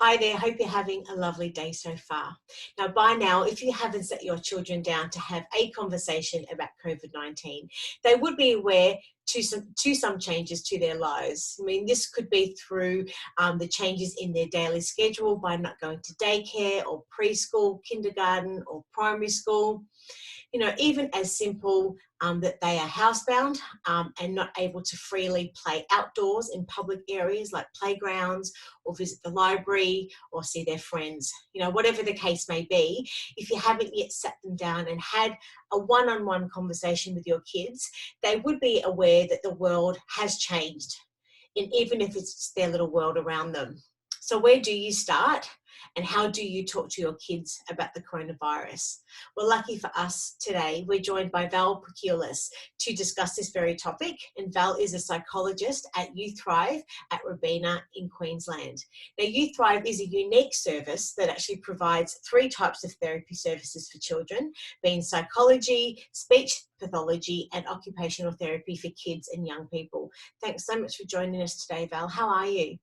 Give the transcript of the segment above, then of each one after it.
Hi there, hope you're having a lovely day so far. Now, by now, if you haven't set your children down to have a conversation about COVID-19, they would be aware to some changes to their lives. I mean, this could be through the changes in their daily schedule by not going to daycare or preschool, kindergarten or primary school. You know, even as simple that they are housebound and not able to freely play outdoors in public areas like playgrounds or visit the library or see their friends. You know, whatever the case may be, if you haven't yet sat them down and had a one-on-one conversation with your kids, they would be aware that the world has changed, and even if it's their little world around them. So where do you start? And how do you talk to your kids about the coronavirus? Well, lucky for us today, we're joined by Val Priekulis to discuss this very topic. And Val is a psychologist at YouThrive at Robina in Queensland. Now, YouThrive is a unique service that actually provides 3 types of therapy services for children, being psychology, speech pathology, and occupational therapy for kids and young people. Thanks so much for joining us today, Val. How are you?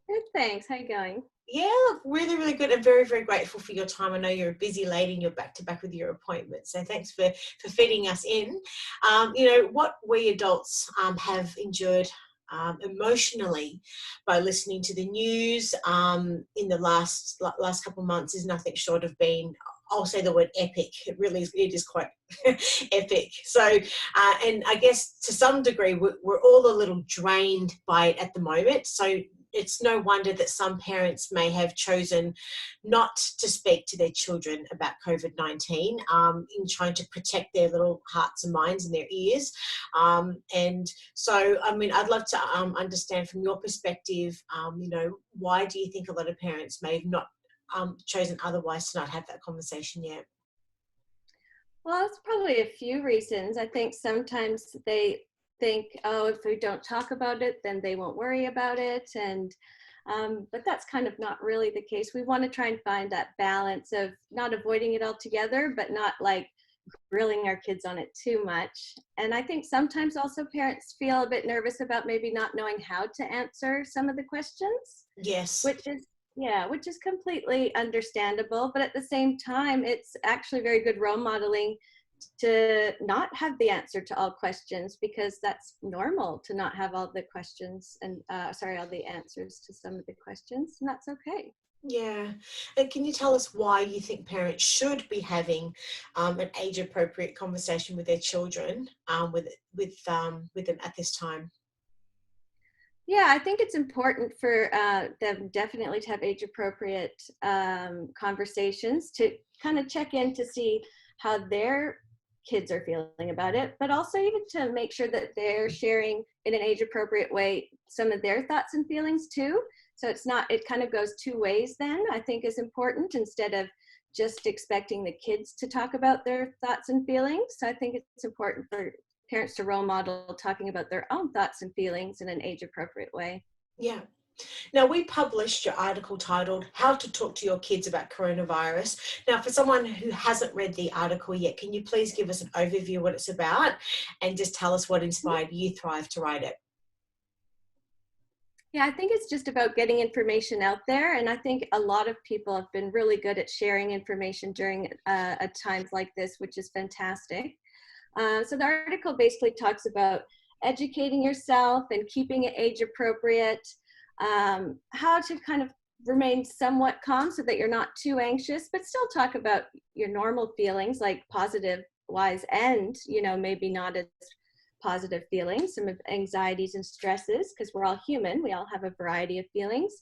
Good, thanks. How you going? Yeah, look, really, really good. I'm very, very grateful for your time. I know you're a busy lady and you're back to back with your appointments. So thanks for fitting us in. You know, what we adults have endured emotionally by listening to the news in the last couple of months is nothing short of being, I'll say the word epic. It really is, it is quite epic. So, and I guess to some degree, we're all a little drained by it at the moment. So it's no wonder that some parents may have chosen not to speak to their children about COVID-19 in trying to protect their little hearts and minds and their ears. And so, I mean, I'd love to understand from your perspective, you know, why do you think a lot of parents may have not chosen otherwise to not have that conversation yet? Well, it's probably a few reasons. I think sometimes they think, oh, if we don't talk about it, then they won't worry about it. And but that's kind of not really the case. We want to try and find that balance of not avoiding it altogether, but not like grilling our kids on it too much. And I think sometimes also parents feel a bit nervous about maybe not knowing how to answer some of the questions, Yes. which is completely understandable. But at the same time, it's actually very good role modeling to not have the answer to all questions, because that's normal to not have all the questions and all the answers to some of the questions, and that's okay. Yeah. And can you tell us why you think parents should be having an age-appropriate conversation with their children with them at this time? Yeah, I think it's important for them definitely to have age-appropriate conversations to kind of check in to see how their kids are feeling about it, but also even to make sure that they're sharing in an age-appropriate way some of their thoughts and feelings too. So it kind of goes 2 ways then, I think is important, instead of just expecting the kids to talk about their thoughts and feelings. So I think it's important for parents to role model talking about their own thoughts and feelings in an age-appropriate way. Yeah. Now, we published your article titled How to Talk to Your Kids About Coronavirus. Now, for someone who hasn't read the article yet, can you please give us an overview of what it's about and just tell us what inspired YouThrive to write it? Yeah, I think it's just about getting information out there. And I think a lot of people have been really good at sharing information during times like this, which is fantastic. So the article basically talks about educating yourself and keeping it age appropriate, how to kind of remain somewhat calm so that you're not too anxious, but still talk about your normal feelings, like positive wise and, you know, maybe not as positive feelings, some of anxieties and stresses, because we're all human. We all have a variety of feelings.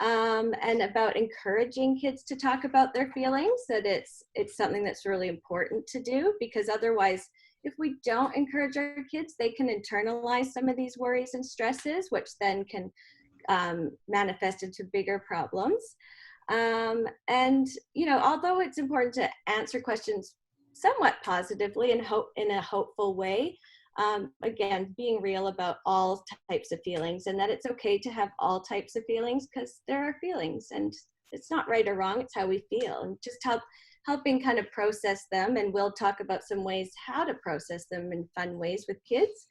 And about encouraging kids to talk about their feelings, that it's something that's really important to do, because otherwise, if we don't encourage our kids, they can internalize some of these worries and stresses, which then can manifest into bigger problems. And, you know, although it's important to answer questions somewhat positively and hope in a hopeful way, again, being real about all types of feelings, and that it's okay to have all types of feelings, because there are feelings and it's not right or wrong, it's how we feel, and just helping kind of process them. And we'll talk about some ways how to process them in fun ways with kids.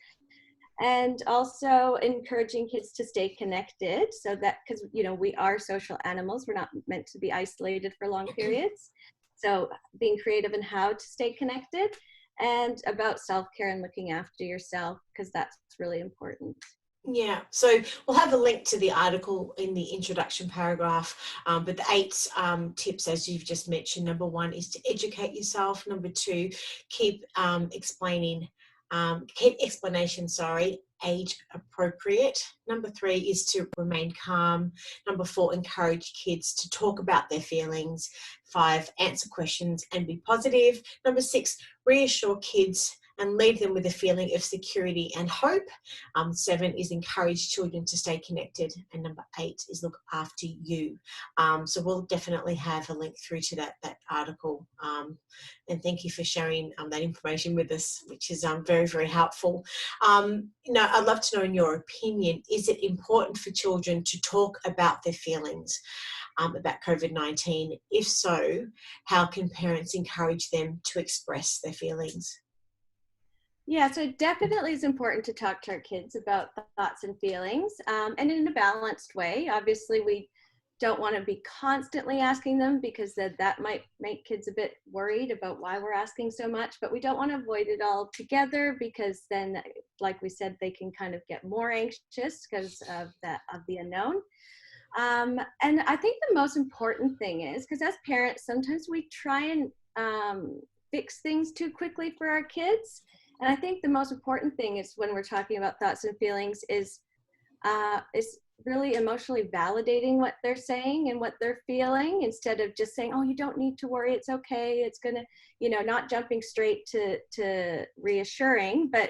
And also encouraging kids to stay connected, so that, because we are social animals, we're not meant to be isolated for long periods. So being creative in how to stay connected, and about self-care and looking after yourself, because that's really important. Yeah, so we'll have a link to the article in the introduction paragraph, but the 8 tips, as you've just mentioned, number 1 is to educate yourself. Number 2, keep explanation, age appropriate. Number 3 is to remain calm. Number 4, encourage kids to talk about their feelings. 5, answer questions and be positive. Number 6, reassure kids and leave them with a feeling of security and hope. 7 is encourage children to stay connected. And number 8 is look after you. So we'll definitely have a link through to that article. And thank you for sharing that information with us, which is very, very helpful. I'd love to know, in your opinion, is it important for children to talk about their feelings about COVID-19? If so, how can parents encourage them to express their feelings? Yeah, so it definitely is important to talk to our kids about thoughts and feelings, and in a balanced way. Obviously, we don't want to be constantly asking them, because that might make kids a bit worried about why we're asking so much, but we don't want to avoid it all together, because then, like we said, they can kind of get more anxious because of the unknown. And I think the most important thing is, because as parents, sometimes we try and fix things too quickly for our kids. And I think the most important thing is, when we're talking about thoughts and feelings, is really emotionally validating what they're saying and what they're feeling, instead of just saying, oh, you don't need to worry, it's okay, it's gonna, not jumping straight to reassuring, but,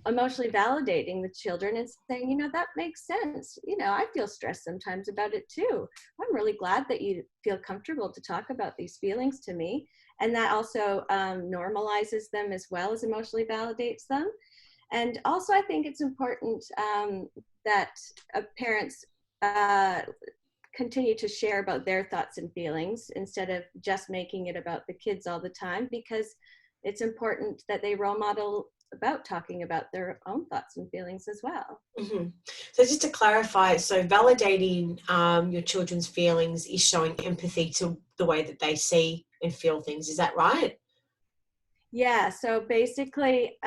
emotionally validating the children and saying, that makes sense. I feel stressed sometimes about it too. I'm really glad that you feel comfortable to talk about these feelings to me. And that also normalizes them, as well as emotionally validates them. And also, I think it's important that parents continue to share about their thoughts and feelings, instead of just making it about the kids all the time, because it's important that they role model about talking about their own thoughts and feelings as well. Mm-hmm. So just to clarify, so validating your children's feelings is showing empathy to the way that they see and feel things. Is that right? Yeah, so basically,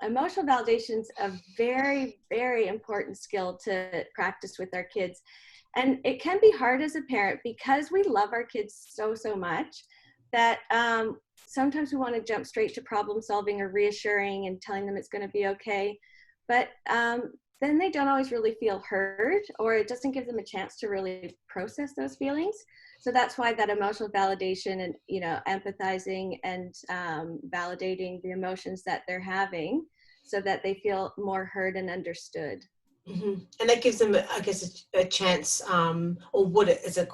emotional validation is a very, very important skill to practice with our kids. And it can be hard as a parent, because we love our kids so, so much, that sometimes we want to jump straight to problem solving or reassuring and telling them it's going to be okay. But then they don't always really feel heard, or it doesn't give them a chance to really process those feelings. So that's why that emotional validation and, empathizing and validating the emotions that they're having, so that they feel more heard and understood. Mm-hmm. And that gives them, I guess, a chance, or would it,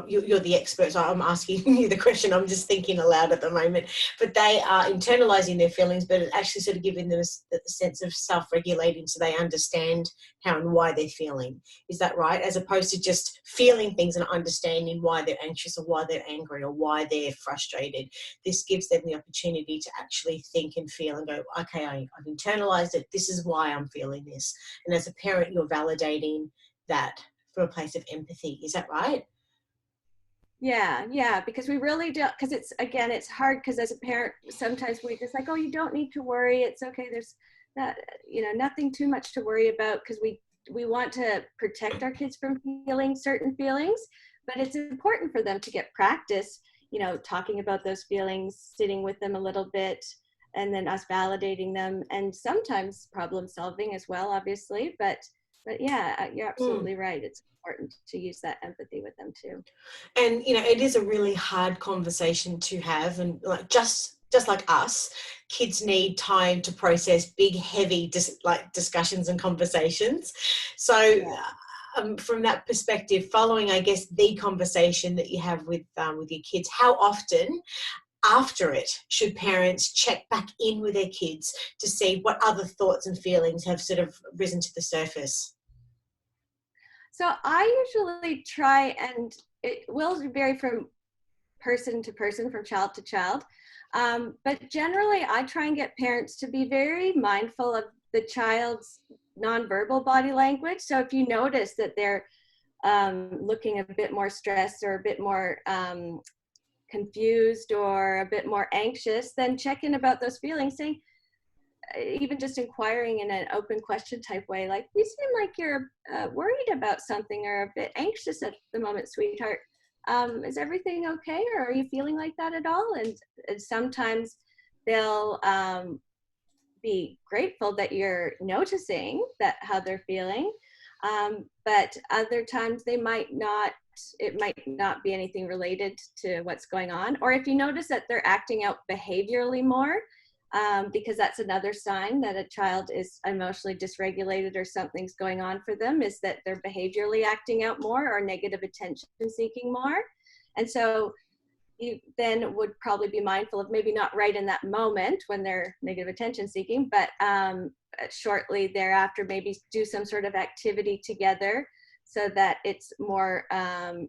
you're the expert, so I'm asking you the question. I'm just thinking aloud at the moment. But they are internalizing their feelings, but it's actually sort of giving them a sense of self-regulating, so they understand how and why they're feeling. Is that right? As opposed to just feeling things and understanding why they're anxious, or why they're angry, or why they're frustrated. This gives them the opportunity to actually think and feel and go, okay, I've internalized it. This is why I'm feeling this. And as a parent, you're validating that from a place of empathy. Is that right? Yeah, because we really don't, because it's hard, because as a parent, sometimes we just like, oh, you don't need to worry, it's okay, there's not, nothing too much to worry about, because we want to protect our kids from feeling certain feelings. But it's important for them to get practice, talking about those feelings, sitting with them a little bit, and then us validating them, and sometimes problem solving as well, obviously. But yeah, you're absolutely right. It's important to use that empathy with them too. And it is a really hard conversation to have, and just like us, kids need time to process big, heavy discussions and conversations. So Yeah. from that perspective, following, I guess, the conversation that you have with your kids, how often after it should parents check back in with their kids to see what other thoughts and feelings have sort of risen to the surface? So I usually try, and it will vary from person to person, from child to child. But generally, I try and get parents to be very mindful of the child's nonverbal body language. So if you notice that they're looking a bit more stressed or a bit more confused or a bit more anxious, then check in about those feelings, saying, even just inquiring in an open question type way, like, you seem like you're worried about something or a bit anxious at the moment, sweetheart. Is everything okay, or are you feeling like that at all? And sometimes they'll be grateful that you're noticing that how they're feeling, but other times they might not. It might not be anything related to what's going on. Or if you notice that they're acting out behaviorally more, because that's another sign that a child is emotionally dysregulated or something's going on for them, is that they're behaviorally acting out more or negative attention seeking more. And so you then would probably be mindful of, maybe not right in that moment when they're negative attention seeking, but shortly thereafter, maybe do some sort of activity together so that it's more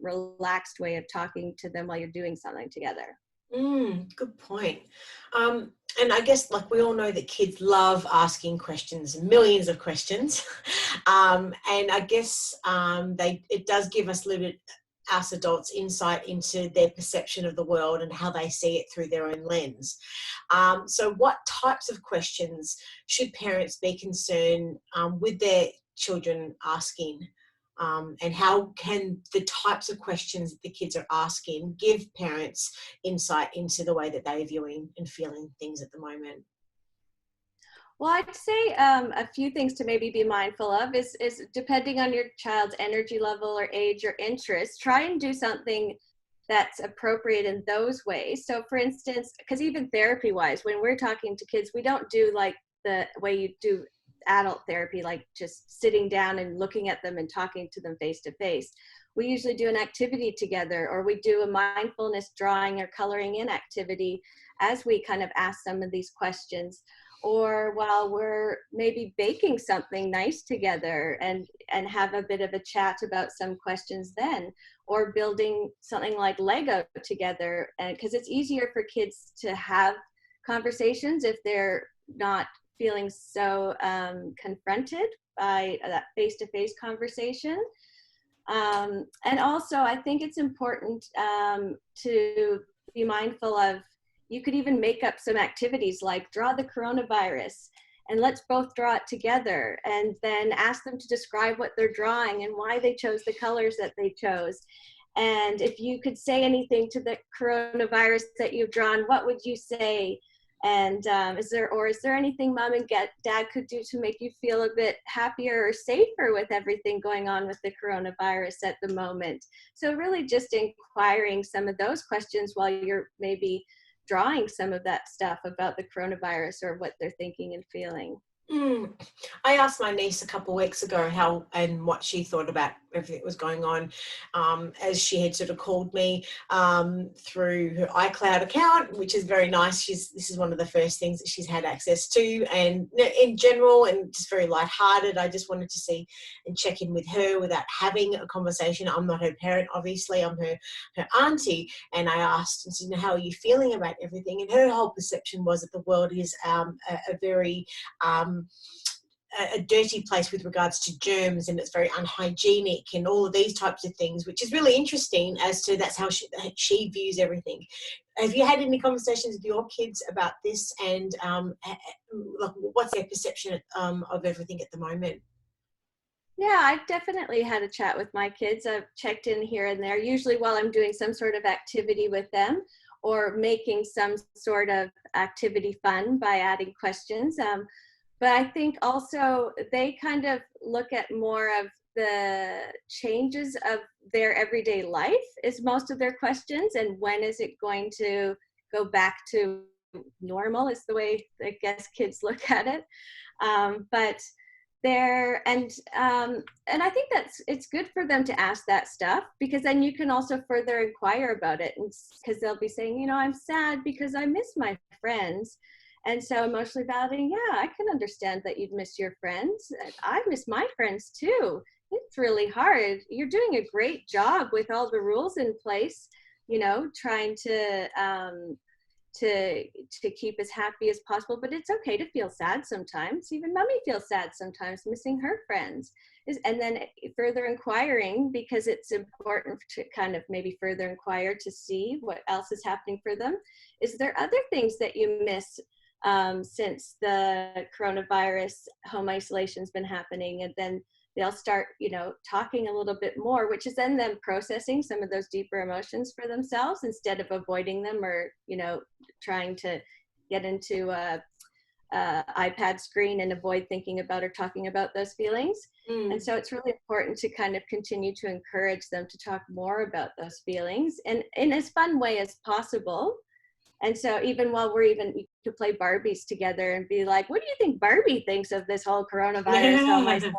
relaxed way of talking to them while you're doing something together. Good point. And I guess, like, we all know that kids love asking questions, millions of questions. And I guess it does give us a little bit, us adults, insight into their perception of the world and how they see it through their own lens. So what types of questions should parents be concerned with their children asking? And how can the types of questions that the kids are asking give parents insight into the way that they're viewing and feeling things at the moment? Well, I'd say a few things to maybe be mindful of is depending on your child's energy level or age or interest, try and do something that's appropriate in those ways. So for instance, because even therapy wise, when we're talking to kids, we don't do like the way you do adult therapy, like just sitting down and looking at them and talking to them face to face. We usually do an activity together, or we do a mindfulness drawing or coloring in activity as we kind of ask some of these questions, or while we're maybe baking something nice together and have a bit of a chat about some questions then, or building something like Lego together. And because it's easier for kids to have conversations if they're not feeling so confronted by that face-to-face conversation. And also, I think it's important to be mindful of, you could even make up some activities like draw the coronavirus, and let's both draw it together, and then ask them to describe what they're drawing and why they chose the colors that they chose. And if you could say anything to the coronavirus that you've drawn, what would you say? And is there anything mom and dad could do to make you feel a bit happier or safer with everything going on with the coronavirus at the moment? So really just inquiring some of those questions while you're maybe drawing some of that stuff about the coronavirus or what they're thinking and feeling. I asked my niece a couple of weeks ago how and what she thought about everything that was going on, as she had sort of called me through her iCloud account, which is very nice. This is one of the first things that she's had access to, and in general, and just very lighthearted. I just wanted to see and check in with her without having a conversation. I'm not her parent, obviously. I'm her auntie, and I asked and said, "How are you feeling about everything?" And her whole perception was that the world is a very a dirty place with regards to germs, and it's very unhygienic and all of these types of things, which is really interesting as to that's how she views everything. Have you had any conversations with your kids about this, and what's their perception of everything at the moment? Yeah, I've definitely had a chat with my kids. I've checked in here and there, usually while I'm doing some sort of activity with them or making some sort of activity fun by adding questions. But I think also they kind of look at more of the changes of their everyday life is most of their questions, and when is it going to go back to normal is the way I guess kids look at it. But there and I think it's good for them to ask that stuff, because then you can also further inquire about it, and because they'll be saying, I'm sad because I miss my friends. And so emotionally validating, yeah, I can understand that you'd miss your friends. I miss my friends too. It's really hard. You're doing a great job with all the rules in place, trying to to keep as happy as possible. But it's okay to feel sad sometimes. Even mommy feels sad sometimes, missing her friends. And then further inquiring, because it's important to kind of maybe further inquire to see what else is happening for them. Is there other things that you miss since the coronavirus home isolation has been happening? And then they'll start, talking a little bit more, which is then them processing some of those deeper emotions for themselves instead of avoiding them or, trying to get into a iPad screen and avoid thinking about or talking about those feelings. And so it's really important to kind of continue to encourage them to talk more about those feelings and in as fun way as possible. And so even while we could play Barbies together and be like, what do you think Barbie thinks of this whole coronavirus home isolation?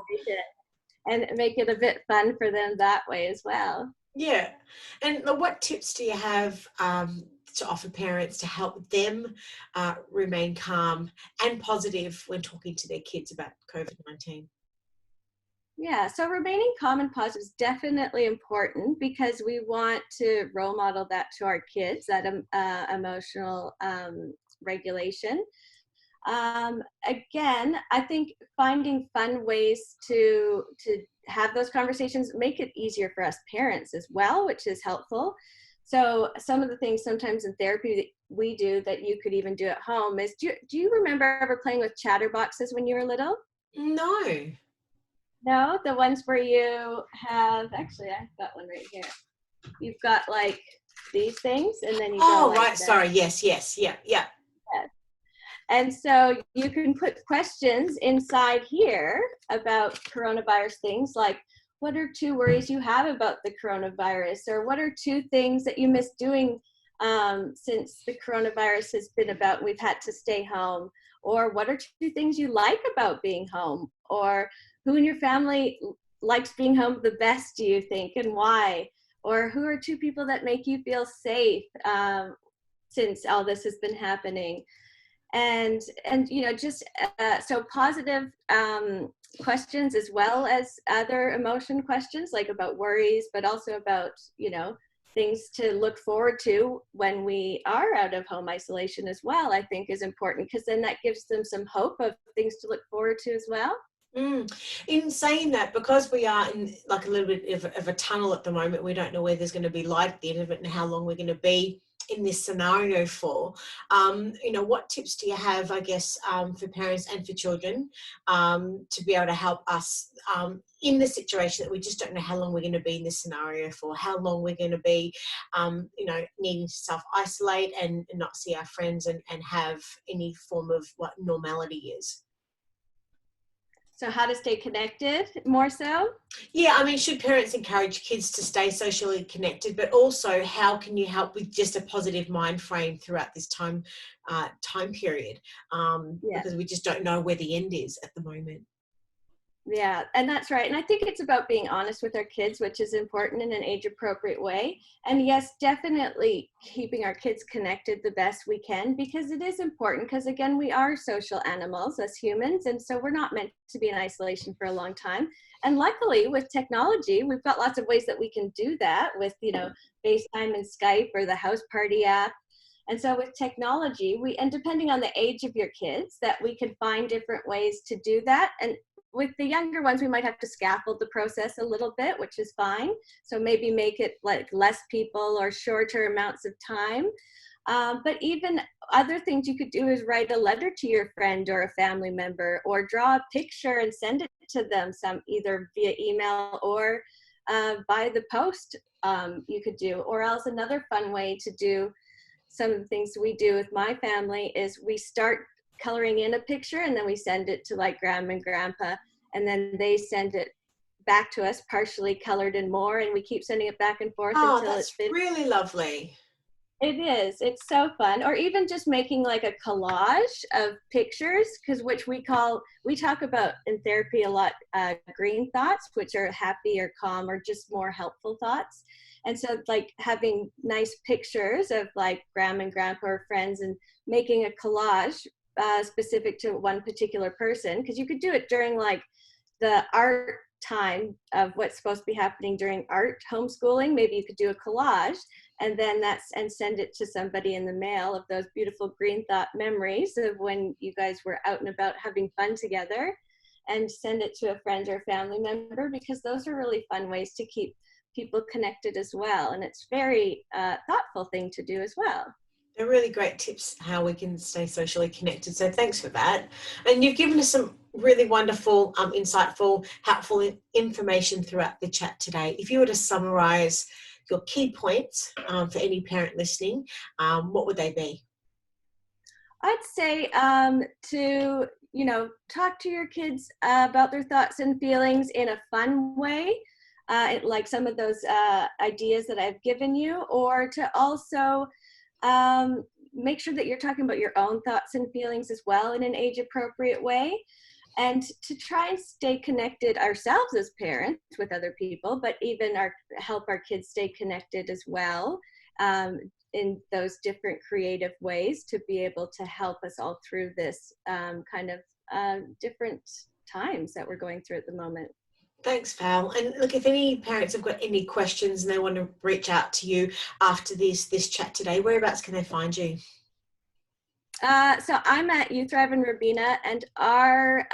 And make it a bit fun for them that way as well. Yeah. And what tips do you have to offer parents to help them remain calm and positive when talking to their kids about COVID-19? Yeah, so remaining calm and positive is definitely important because we want to role model that to our kids, that emotional regulation. Again, I think finding fun ways to have those conversations make it easier for us parents as well, which is helpful. So some of the things sometimes in therapy that we do that you could even do at home is, do you remember ever playing with chatterboxes when you were little? No. No, the ones where you have, actually I've got one right here. You've got like these things and then you go like right, that. sorry, yes, yeah. Yes. And so you can put questions inside here about coronavirus things like, what are 2 worries you have about the coronavirus? Or what are 2 things that you miss doing since the coronavirus has been about, we've had to stay home? Or what are 2 things you like about being home? Or who in your family likes being home the best, do you think, and why? Or who are 2 people that make you feel safe since all this has been happening? And just so positive questions as well as other emotion questions, like about worries, but also about things to look forward to when we are out of home isolation as well, I think is important, because then that gives them some hope of things to look forward to as well. In saying that, because we are in like a little bit of a tunnel at the moment, we don't know where there's going to be light at the end of it and how long we're going to be in this scenario for. What tips do you have, I guess, for parents and for children to be able to help us in the situation that we just don't know how long we're going to be in this scenario for, how long we're going to be, needing to self-isolate and not see our friends and have any form of what normality is? So how to stay connected more so? Yeah, I mean, should parents encourage kids to stay socially connected, but also how can you help with just a positive mind frame throughout this time period? Because we just don't know where the end is at the moment. Yeah, and that's right. And I think it's about being honest with our kids, which is important in an age-appropriate way. And yes, definitely keeping our kids connected the best we can, because it is important, because again, we are social animals as humans. And so we're not meant to be in isolation for a long time. And luckily with technology, we've got lots of ways that we can do that with, FaceTime and Skype or the House Party app. And so with technology, and depending on the age of your kids, that we can find different ways to do that. And with the younger ones, we might have to scaffold the process a little bit, which is fine. So maybe make it like less people or shorter amounts of time. But even other things you could do is write a letter to your friend or a family member, or draw a picture and send it to them, either via email or by the post you could do. Or else another fun way to do some of the things we do with my family is we start coloring in a picture and then we send it to like grandma and grandpa, and then they send it back to us partially colored and more, and we keep sending it back and forth until that's really lovely. It is. It's so fun. Or even just making like a collage of pictures, which we talk about in therapy a lot, green thoughts, which are happy or calm or just more helpful thoughts. And so like having nice pictures of like grandma and grandpa or friends and making a collage specific to one particular person, because you could do it during like the art time of what's supposed to be happening during art homeschooling. Maybe you could do a collage and then and send it to somebody in the mail of those beautiful green thought memories of when you guys were out and about having fun together, and send it to a friend or family member, because those are really fun ways to keep people connected as well. And it's very thoughtful thing to do as well. They're really great tips how we can stay socially connected. So thanks for that. And you've given us some really wonderful, insightful, helpful information throughout the chat today. If you were to summarize your key points for any parent listening, what would they be? I'd say to, talk to your kids about their thoughts and feelings in a fun way, like some of those ideas that I've given you, or to also make sure that you're talking about your own thoughts and feelings as well in an age-appropriate way, and to try and stay connected ourselves as parents with other people, but even help our kids stay connected as well in those different creative ways to be able to help us all through this kind of different times that we're going through at the moment. Thanks, Val. And look, if any parents have got any questions and they want to reach out to you after this chat today, whereabouts can they find you? So I'm at YouThrive in Robina, and our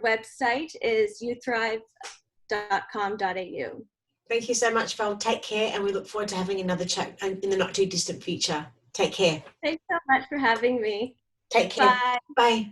website is youthrive.com.au. Thank you so much, Val. Take care, and we look forward to having another chat in the not too distant future. Take care. Thanks so much for having me. Take care. Bye. Bye.